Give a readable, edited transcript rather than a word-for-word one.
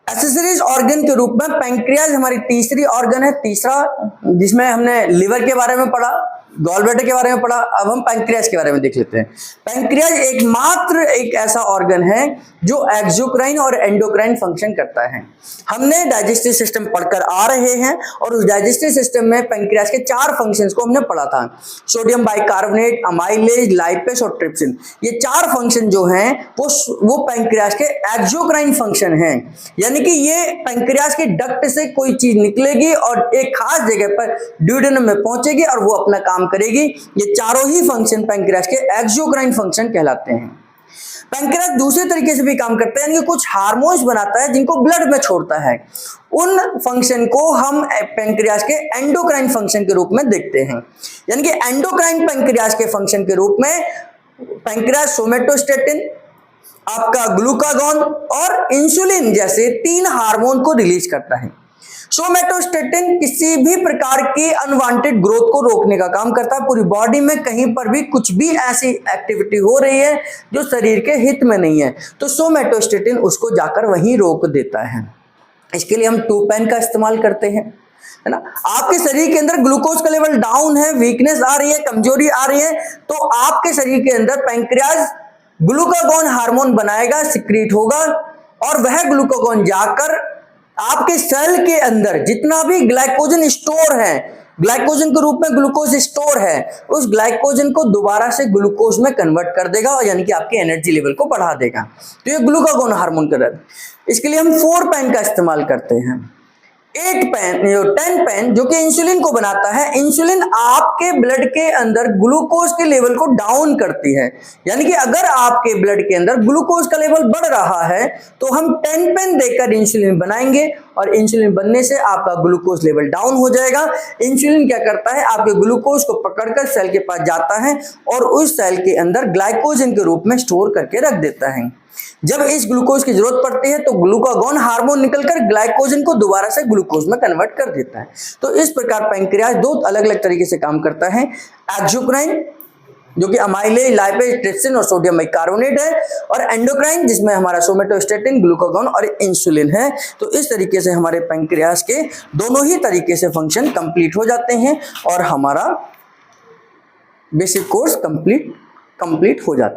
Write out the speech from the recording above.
Accessories organ के रूप में पैंक्रियाज हमारी तीसरी ऑर्गन है, तीसरा, जिसमें हमने लिवर के बारे में पढ़ा, गॉल ब्लैडर के बारे में पढ़ा। अब हम पैंक्रियाज के बारे में देख लेते हैं। पैंक्रियाज एकमात्र एक ऐसा ऑर्गन है जो एक्सोक्राइन और एंडोक्राइन फंक्शन करता है। हमने डाइजेस्टिव सिस्टम पढ़कर आ रहे हैं और उस डाइजेस्टिव सिस्टम में पैंक्रियाज के 4 फंक्शंस को हमने पढ़ा था, सोडियम बाइकार्बोनेट, अमाइलेज, लाइपेस और ट्रिप्सिन। ये 4 फंक्शन जो हैं वो पैंक्रियाज के एक्सोक्राइन फंक्शन हैं, यानी कि ये पैंक्रियाज के डक्ट से कोई चीज निकलेगी और एक खास जगह पर ड्यूडेनम में पहुंचेगी और वो अपना काम करेगी। ये चारों ही फंक्शन पैंक्रियाज के एक्सोक्राइन फंक्शन कहलाते हैं। पैंक्रियाज दूसरे तरीके से भी काम करता है, यानी कि कुछ हार्मोन्स बनाता है जिनको ब्लड में छोड़ता है। उन फंक्शन को हम पैंक्रियाज के एंडोक्राइन फंक्शन के रूप में देखते हैं। यानी कि एंडोक्राइन पैंक्रियाज के फंक्शन के रूप में पैंक्रियाज सोमेटोस्टेटिन, आपका ग्लूकागॉन और इंसुलिन जैसे 3 हार्मोन को रिलीज करता है। सोमेटोस्टेटिन किसी भी प्रकार की अनवांटेड ग्रोथ को रोकने का काम करता है। पूरी बॉडी में कहीं पर भी कुछ भी ऐसी एक्टिविटी हो रही है जो शरीर के हित में नहीं है, तो सोमेटोस्टेटिन उसको जाकर वहीं रोक देता है। इसके लिए हम 2-पेन का इस्तेमाल करते हैं, है ना। आपके शरीर के अंदर ग्लूकोज का लेवल डाउन है, वीकनेस आ रही है, कमजोरी आ रही है, तो आपके शरीर के अंदर पैंक्रियाज ग्लूकागॉन हार्मोन बनाएगा, सिक्रीट होगा, और वह ग्लूकागॉन जाकर आपके सेल के अंदर जितना भी ग्लाइकोजन स्टोर है, ग्लाइकोजन के रूप में ग्लूकोज स्टोर है, उस ग्लाइकोजन को दोबारा से ग्लूकोज में कन्वर्ट कर देगा और यानी कि आपके एनर्जी लेवल को बढ़ा देगा। तो ये ग्लूकागॉन हार्मोन का है। इसके लिए हम 4-पेन का इस्तेमाल करते हैं। 8-पेन, 10-पेन जो कि इंसुलिन को बनाता है। इंसुलिन आपके ब्लड के अंदर ग्लूकोज के लेवल को डाउन करती है, यानी कि अगर आपके ब्लड के अंदर ग्लूकोज का लेवल बढ़ रहा है तो हम 10-पेन देकर इंसुलिन बनाएंगे और इंसुलिन बनने से आपका ग्लूकोज लेवल डाउन हो जाएगा। इंसुलिन क्या करता है, आपके ग्लूकोज को पकड़कर सेल के पास जाता है और उस सेल के अंदर ग्लाइकोजन के रूप में स्टोर करके रख देता है। जब इस ग्लूकोज की जरूरत पड़ती है तो ग्लूकागॉन हार्मोन निकलकर ग्लाइकोजन को दोबारा से ग्लूकोज में कन्वर्ट कर देता है। तो इस प्रकार पैंक्रियाज 2 अलग अलग तरीके से काम करता है। एक्सोक्राइन जो कि अमाइलेज, लाइपेज, ट्रिप्सिन और सोडियम बाइकार्बोनेट है, और एंडोक्राइन जिसमें हमारा सोमेटोस्टेटिन, ग्लूकागॉन और इंसुलिन है। तो इस तरीके से हमारे पैंक्रियाज के दोनों ही तरीके से फंक्शन कंप्लीट हो जाते हैं और हमारा बेसिक कोर्स कंप्लीट हो जाता है।